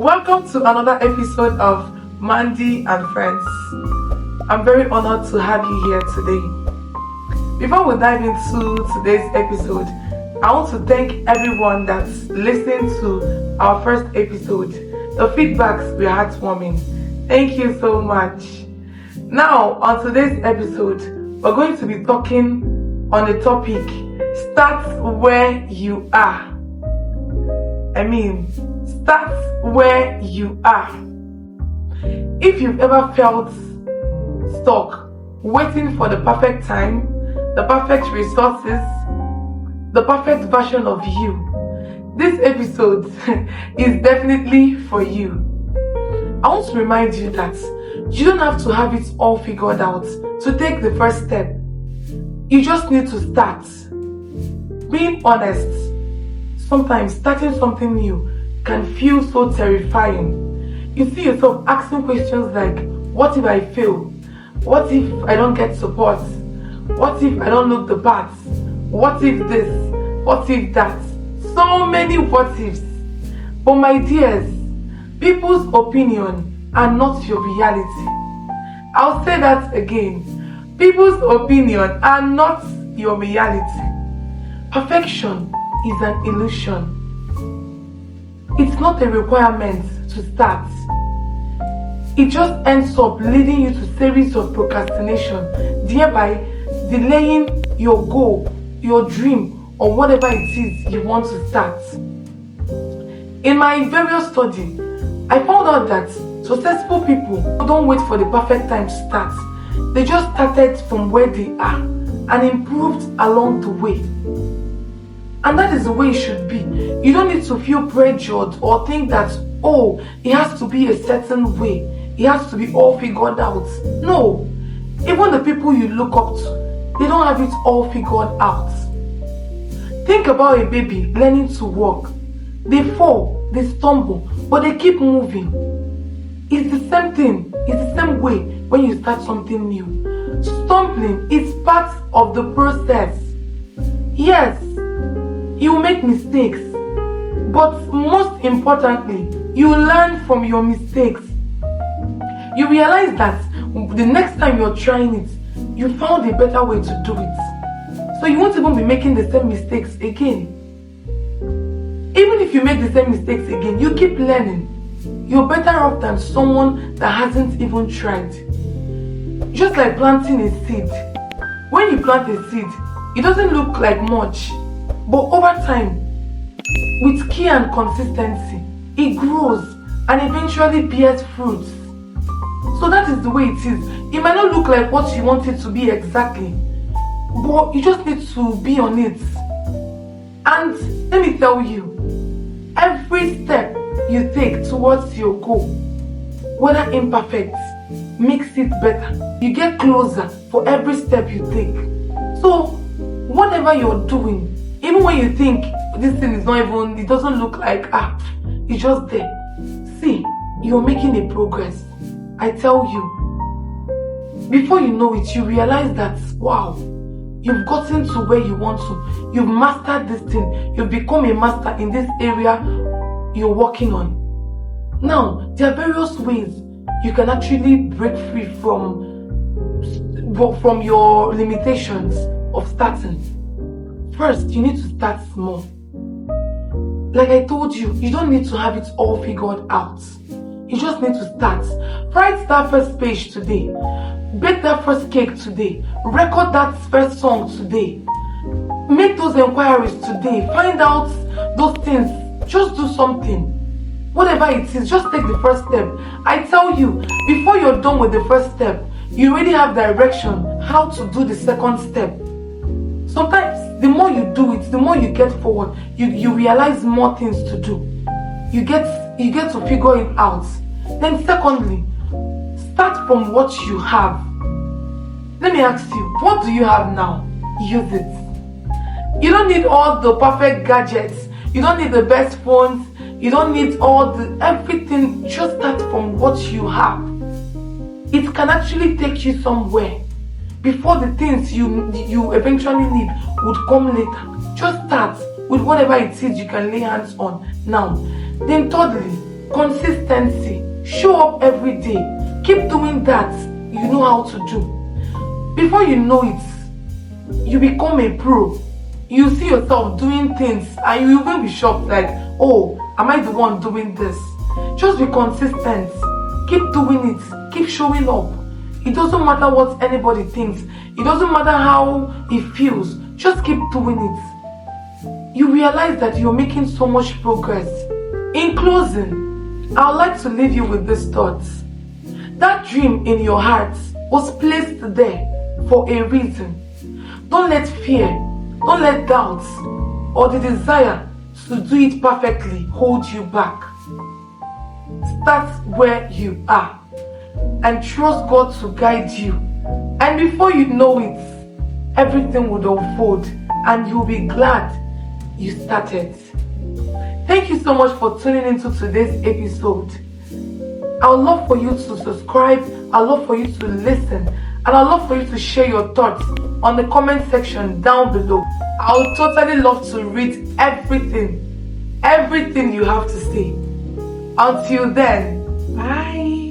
Welcome to another episode of Mandy and Friends. I'm very honored to have you here today. Before we dive into today's episode, I want to thank everyone that's listened to our first episode. The feedbacks were heartwarming. Thank you so much. Now, on today's episode, we're going to be talking on the topic, start where you are. Start where you are. If you've ever felt stuck, waiting for the perfect time, the perfect resources, the perfect version of you, this episode is definitely for you. I want to remind you that you don't have to have it all figured out to take the first step. You just need to start. Being honest, sometimes starting something new can feel so terrifying. You see yourself asking questions like, what if I fail? What if I don't get support? What if I don't look the part? What if this? What if that? So many what ifs. But my dears, people's opinion are not your reality. I'll say that again. People's opinion are not your reality. Perfection is an illusion. It's not a requirement to start. It just ends up leading you to a series of procrastination, thereby delaying your goal, your dream, or whatever it is you want to start. In my various study, I found out that successful people don't wait for the perfect time to start. They just started from where they are and improved along the way. And that is the way it should be. You don't need to feel pressured or think that, oh, it has to be a certain way. It has to be all figured out. No. Even the people you look up to, they don't have it all figured out. Think about a baby learning to walk. They fall, they stumble, but they keep moving. It's the same thing. It's the same way when you start something new. Stumbling is part of the process. Yes, you will make mistakes, but most importantly, you learn from your mistakes. You realize that the next time you're trying it, you found a better way to do it. So you won't even be making the same mistakes again. Even if you make the same mistakes again, you keep learning. You're better off than someone that hasn't even tried. Just like planting a seed. When you plant a seed, it doesn't look like much. But over time, with care and consistency, it grows and eventually bears fruits. So that is the way it is. It might not look like what you want it to be exactly, but you just need to be on it. And let me tell you, every step you take towards your goal, whether imperfect, makes it better. You get closer for every step you take. So whatever you're doing, even when you think this thing is not even, it doesn't look like, it's just there. See, you're making a progress. I tell you. Before you know it, you realize that, wow, you've gotten to where you want to. You've mastered this thing. You've become a master in this area you're working on. Now, there are various ways you can actually break free from your limitations of starting. First, you need to start small. Like I told you, you don't need to have it all figured out. You just need to start. Write that first page today. Bake that first cake today. Record that first song today. Make those inquiries today. Find out those things. Just do something. Whatever it is, just take the first step. I tell you, before you're done with the first step, you already have direction how to do the second step. Sometimes, the more you do it, the more you get forward, you realize more things to do. You get to figure it out. Then secondly, start from what you have. Let me ask you, what do you have now? Use it. You don't need all the perfect gadgets. You don't need the best phones. You don't need everything. Just start from what you have. It can actually take you somewhere. Before the things you eventually need would come later. Just start with whatever it is you can lay hands on now. Then thirdly, Consistency. Show up every day. Keep doing that you know how to do. Before you know it, you become a pro. You see yourself doing things and you even be shocked, like, oh, am I the one doing this? Just be consistent. Keep doing it. Keep showing up. It doesn't matter what anybody thinks. It doesn't matter how it feels. Just keep doing it. You realize that you're making so much progress. In closing, I would like to leave you with these thoughts. That dream in your heart was placed there for a reason. Don't let fear, don't let doubts, or the desire to do it perfectly hold you back. Start where you are and trust God to guide you. And before you know it, everything would unfold and you'll be glad you started. Thank you so much for tuning into today's episode. I would love for you to subscribe, I would love for you to listen, and I would love for you to share your thoughts on the comment section down below. I would totally love to read everything you have to say. Until then, bye.